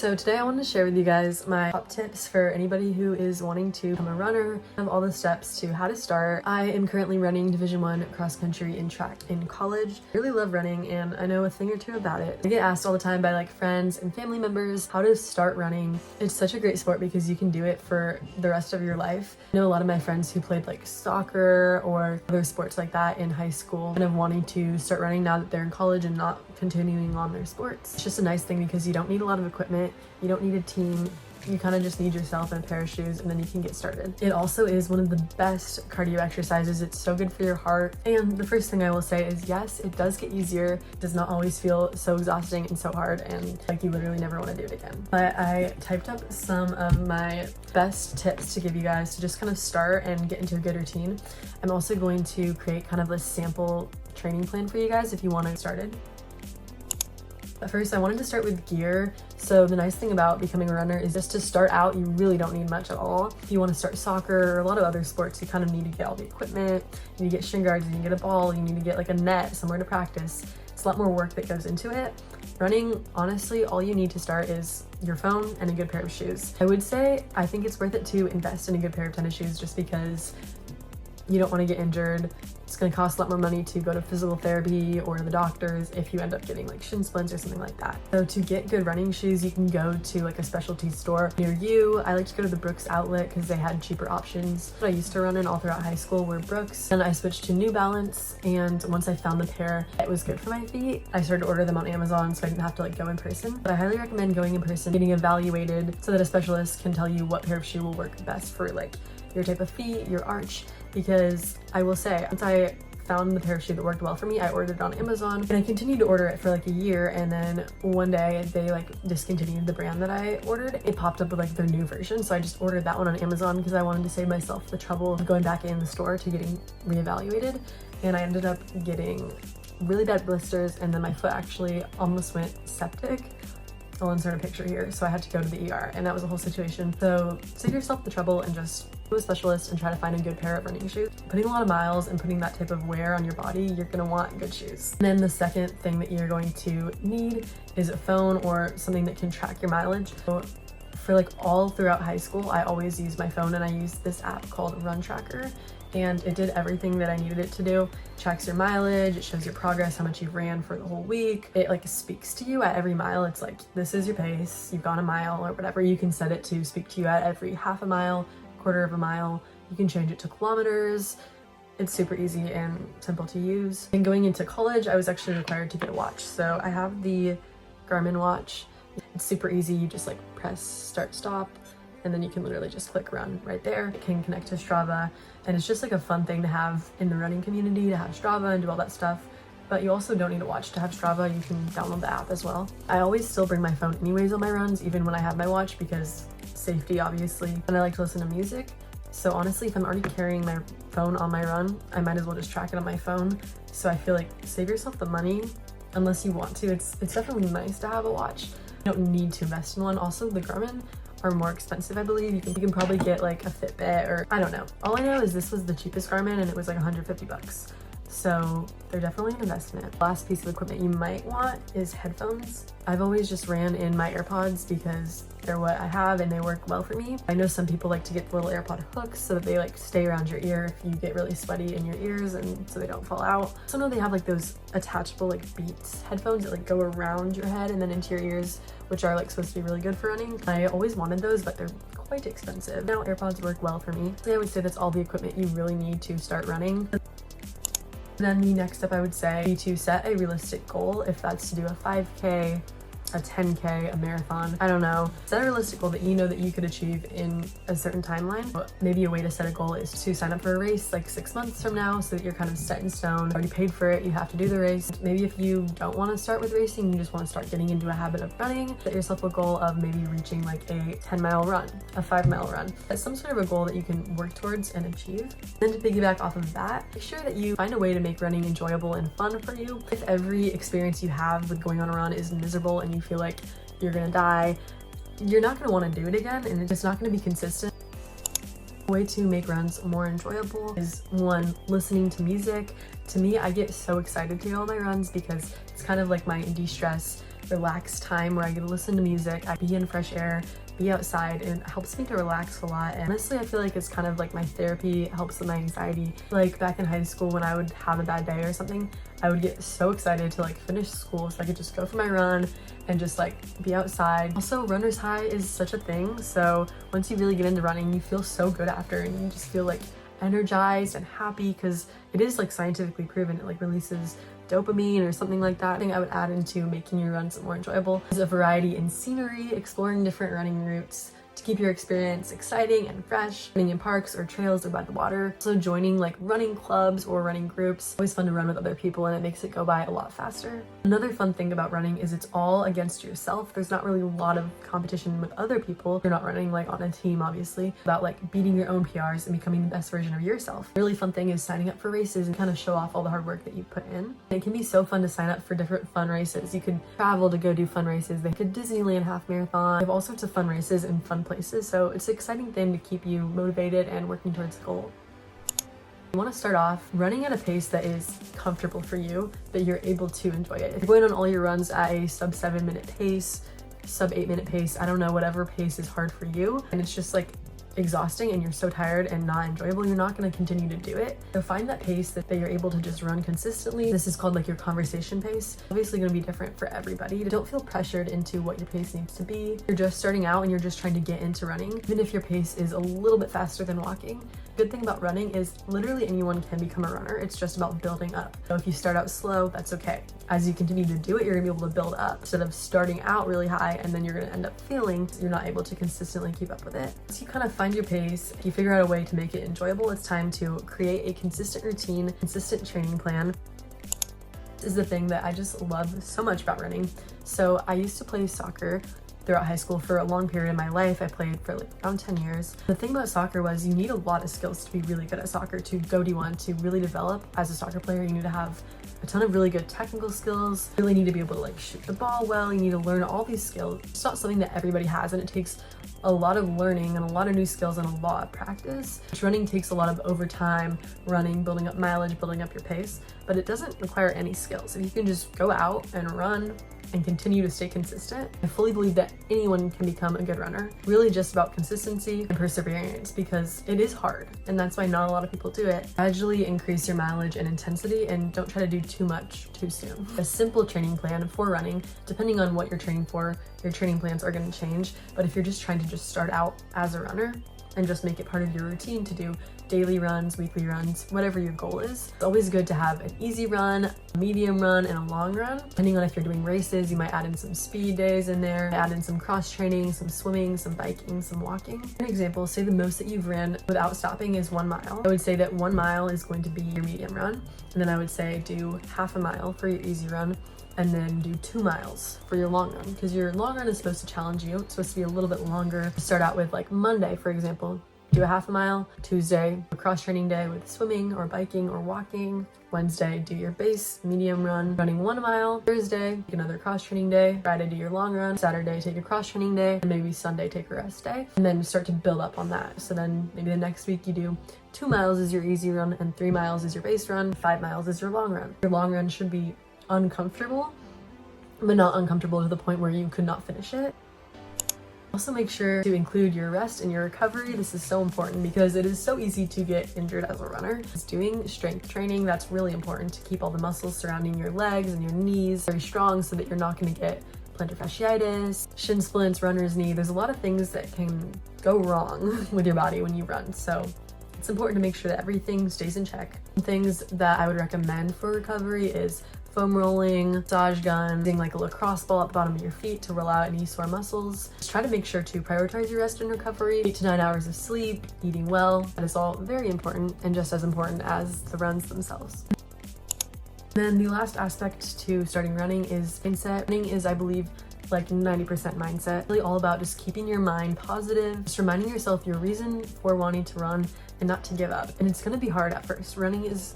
So today I wanted to share with you guys my top tips for anybody who is wanting to become a runner. I have all the steps to how to start. I am currently running Division 1 cross country in track in college. I really love running and I know a thing or two about it. I get asked all the time by like friends and family members how to start running. It's such a great sport because you can do it for the rest of your life. I know a lot of my friends who played like soccer or other sports like that in high school kind of wanting to start running now that they're in college and not continuing on their sports. It's just a nice thing because you don't need a lot of equipment, you don't need a team, you kind of just need yourself and a pair of shoes and then you can get started. It also is one of the best cardio exercises. It's so good for your heart. And the first thing I will say is yes, it does get easier. It does not always feel so exhausting and so hard and like you literally never want to do it again. But I typed up some of my best tips to give you guys to just kind of start and get into a good routine. I'm also going to create kind of a sample training plan for you guys if you want to get started. But first, I wanted to start with gear. So the nice thing about becoming a runner is just to start out, you really don't need much at all. If you want to start soccer or a lot of other sports, you kind of need to get all the equipment, you need to get shin guards, you need to get a ball, you need to get like a net, somewhere to practice. It's a lot more work that goes into it. Running, honestly, all you need to start is your phone and a good pair of shoes. I would say, I think it's worth it to invest in a good pair of tennis shoes just because you don't want to get injured. It's going to cost a lot more money to go to physical therapy or the doctors if you end up getting like shin splints or something like that. So to get good running shoes, you can go to like a specialty store near you. I like to go to the Brooks outlet because they had cheaper options. What I used to run in all throughout high school were Brooks, and I switched to New Balance, and once I found the pair it was good for my feet, I started to order them on Amazon so I didn't have to like go in person. But I highly recommend going in person, getting evaluated so that a specialist can tell you what pair of shoe will work best for like your type of feet, your arch. Because I will say, once I found the pair of shoe that worked well for me, I ordered it on Amazon and I continued to order it for like a year, and then one day they like discontinued the brand that I ordered. It popped up with like their new version, so I just ordered that one on Amazon because I wanted to save myself the trouble of going back in the store to getting reevaluated. And I ended up getting really bad blisters, and then my foot actually almost went septic. I'll insert a picture here. So I had to go to the ER and that was a whole situation. So save yourself the trouble and just go to a specialist and try to find a good pair of running shoes. Putting a lot of miles and putting that type of wear on your body, you're gonna want good shoes. And then the second thing that you're going to need is a phone or something that can track your mileage. So for like all throughout high school, I always used my phone and I used this app called Run Tracker. And it did everything that I needed it to do. It tracks your mileage, it shows your progress, how much you've ran for the whole week. It like speaks to you at every mile. It's like, this is your pace, you've gone a mile or whatever. You can set it to speak to you at every half a mile, quarter of a mile. You can change it to kilometers. It's super easy and simple to use. And going into college, I was actually required to get a watch. So I have the Garmin watch. It's super easy. You just like press start, stop, and then you can literally just click run right there. It can connect to Strava, and it's just like a fun thing to have in the running community, to have Strava and do all that stuff. But you also don't need a watch to have Strava. You can download the app as well. I always still bring my phone anyways on my runs, even when I have my watch, because safety obviously. And I like to listen to music. So honestly, if I'm already carrying my phone on my run, I might as well just track it on my phone. So I feel like save yourself the money unless you want to. It's definitely nice to have a watch. You don't need to invest in one. Also, the Garmin are more expensive, I believe. You can probably get like a Fitbit or I don't know. All I know is this was the cheapest Garmin and it was like 150 bucks. So they're definitely an investment. Last piece of equipment you might want is headphones. I've always just ran in my AirPods because they're what I have and they work well for me. I know some people like to get the little AirPod hooks so that they like stay around your ear if you get really sweaty in your ears and so they don't fall out. So now they have like those attachable like Beats headphones that like go around your head and then into your ears, which are like supposed to be really good for running. I always wanted those, but they're quite expensive. Now AirPods work well for me. So I would say that's all the equipment you really need to start running. Then the next step I would say be to set a realistic goal. If that's to do a 5K, a 10K, a marathon, I don't know. Set a realistic goal that you know that you could achieve in a certain timeline. Maybe a way to set a goal is to sign up for a race like 6 months from now so that you're kind of set in stone. Already paid for it, you have to do the race. Maybe if you don't want to start with racing, you just want to start getting into a habit of running, set yourself a goal of maybe reaching like a 10-mile run, a 5-mile run. That's some sort of a goal that you can work towards and achieve. Then to piggyback off of that, make sure that you find a way to make running enjoyable and fun for you. If every experience you have with going on a run is miserable and you feel like you're gonna die, you're not gonna want to do it again and it's not gonna be consistent. A way to make runs more enjoyable is one, listening to music. To me, I get so excited to go on my runs because it's kind of like my de-stress relaxed time where I get to listen to music, I be in fresh air, be outside, and it helps me to relax a lot. And honestly, I feel like it's kind of like my therapy. It helps with my anxiety. Like back in high school when I would have a bad day or something, I would get so excited to like finish school so I could just go for my run and just like be outside. Also, runner's high is such a thing. So once you really get into running, you feel so good after, and you just feel like energized and happy because it is like scientifically proven. It like releases dopamine or something like that. I think I would add into making your runs more enjoyable is a variety in scenery, exploring different running routes to keep your experience exciting and fresh, running in parks or trails or by the water. Also joining like running clubs or running groups. Always fun to run with other people, and it makes it go by a lot faster. Another fun thing about running is it's all against yourself. There's not really a lot of competition with other people. You're not running like on a team, obviously, about like beating your own PRs and becoming the best version of yourself. A really fun thing is signing up for races and kind of show off all the hard work that you put in. And it can be so fun to sign up for different fun races. You could travel to go do fun races. They could Disneyland half marathon. They have all sorts of fun races and fun places, so it's an exciting thing to keep you motivated and working towards the goal. You want to start off running at a pace that is comfortable for you, that you're able to enjoy it. If you're going on all your runs at a sub 7 minute pace, sub 8 minute pace, I don't know, whatever pace is hard for you, and it's just like exhausting and you're so tired and not enjoyable, you're not going to continue to do it. So find that pace that you're able to just run consistently. This is called like your conversation pace. Obviously going to be different for everybody. Don't feel pressured into what your pace needs to be. You're just starting out and you're just trying to get into running. Even if your pace is a little bit faster than walking, good thing about running is literally anyone can become a runner. It's just about building up. So if you start out slow, that's okay. As you continue to do it, you're gonna be able to build up instead of starting out really high and then you're gonna end up feeling you're not able to consistently keep up with it. So you kind of find your pace, you figure out a way to make it enjoyable. It's time to create a consistent routine, consistent training plan. This is the thing that I just love so much about running. So I used to play soccer throughout high school for a long period of my life. I played for like around 10 years. The thing about soccer was you need a lot of skills to be really good at soccer, to go D1, to really develop as a soccer player. You need to have a ton of really good technical skills. You really need to be able to like shoot the ball well. You need to learn all these skills. It's not something that everybody has, and it takes a lot of learning and a lot of new skills and a lot of practice. Running takes a lot of overtime, running, building up mileage, building up your pace, but it doesn't require any skills. If you can just go out and run and continue to stay consistent, I fully believe that anyone can become a good runner. Really just about consistency and perseverance, because it is hard, and that's why not a lot of people do it. Gradually increase your mileage and intensity, and don't try to do too much too soon. A simple training plan for running, depending on what you're training for, your training plans are going to change, but if you're just trying to just start out as a runner and just make it part of your routine to do daily runs, weekly runs, whatever your goal is. It's always good to have an easy run, a medium run, and a long run. Depending on if you're doing races, you might add in some speed days in there, add in some cross training, some swimming, some biking, some walking. An example, say the most that you've ran without stopping is 1 mile. I would say that 1 mile is going to be your medium run, and then I would say do half a mile for your easy run, and then do 2 miles for your long run, because your long run is supposed to challenge you. It's supposed to be a little bit longer. Start out with like Monday, for example, do a half a mile. Tuesday, a cross training day with swimming or biking or walking. Wednesday, do your base medium run, running 1 mile. Thursday, take another cross training day. Friday, do your long run. Saturday, take a cross training day. And maybe Sunday, take a rest day. And then start to build up on that. So then maybe the next week you do 2 miles is your easy run, and 3 miles is your base run. 5 miles is your long run. Your long run should be uncomfortable, but not uncomfortable to the point where you could not finish it. Also make sure to include your rest and your recovery. This is so important because it is so easy to get injured as a runner. It's doing strength training, that's really important to keep all the muscles surrounding your legs and your knees very strong so that you're not going to get plantar fasciitis, shin splints, runner's knee. There's a lot of things that can go wrong with your body when you run. So it's important to make sure that everything stays in check. Things that I would recommend for recovery is foam rolling, massage gun, using like a lacrosse ball at the bottom of your feet to roll out any sore muscles. Just try to make sure to prioritize your rest and recovery. 8 to 9 hours of sleep, eating well. That is all very important, and just as important as the runs themselves. Then the last aspect to starting running is mindset. Running is, I believe, like 90% mindset. Really all about just keeping your mind positive, just reminding yourself your reason for wanting to run and not to give up. And it's gonna be hard at first. Running is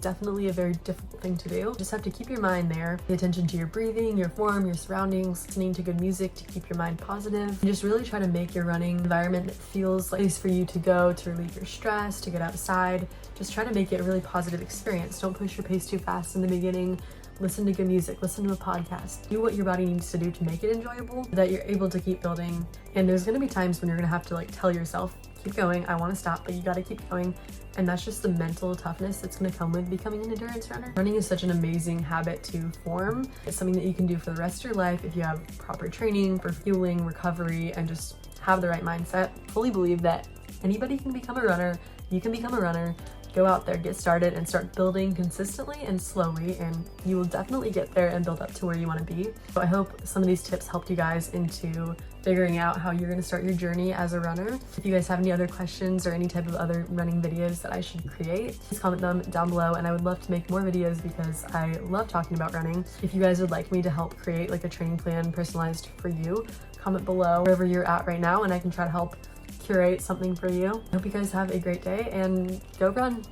definitely a very difficult thing to do. You just have to keep your mind there, pay attention to your breathing, your form, your surroundings, listening to good music to keep your mind positive, and just really try to make your running environment that feels like a place for you to go, to relieve your stress, to get outside. Just try to make it a really positive experience. Don't push your pace too fast in the beginning. listen to good music, listen to a podcast, do what your body needs to do to make it enjoyable so that you're able to keep building. And there's gonna be times when you're gonna have to like tell yourself, keep going, I wanna stop, but you gotta keep going. And that's just the mental toughness that's gonna come with becoming an endurance runner. Running is such an amazing habit to form. It's something that you can do for the rest of your life if you have proper training for fueling, recovery, and just have the right mindset. I fully believe that anybody can become a runner. You can become a runner. Go out there, get started, and start building consistently and slowly, and you will definitely get there and build up to where you want to be. So I hope some of these tips helped you guys into figuring out how you're going to start your journey as a runner. If you guys have any other questions or any type of other running videos that I should create, please comment them down below, and I would love to make more videos because I love talking about running. If you guys would like me to help create like a training plan personalized for you, comment below wherever you're at right now, and I can try to help curate something for you. I hope you guys have a great day and go run.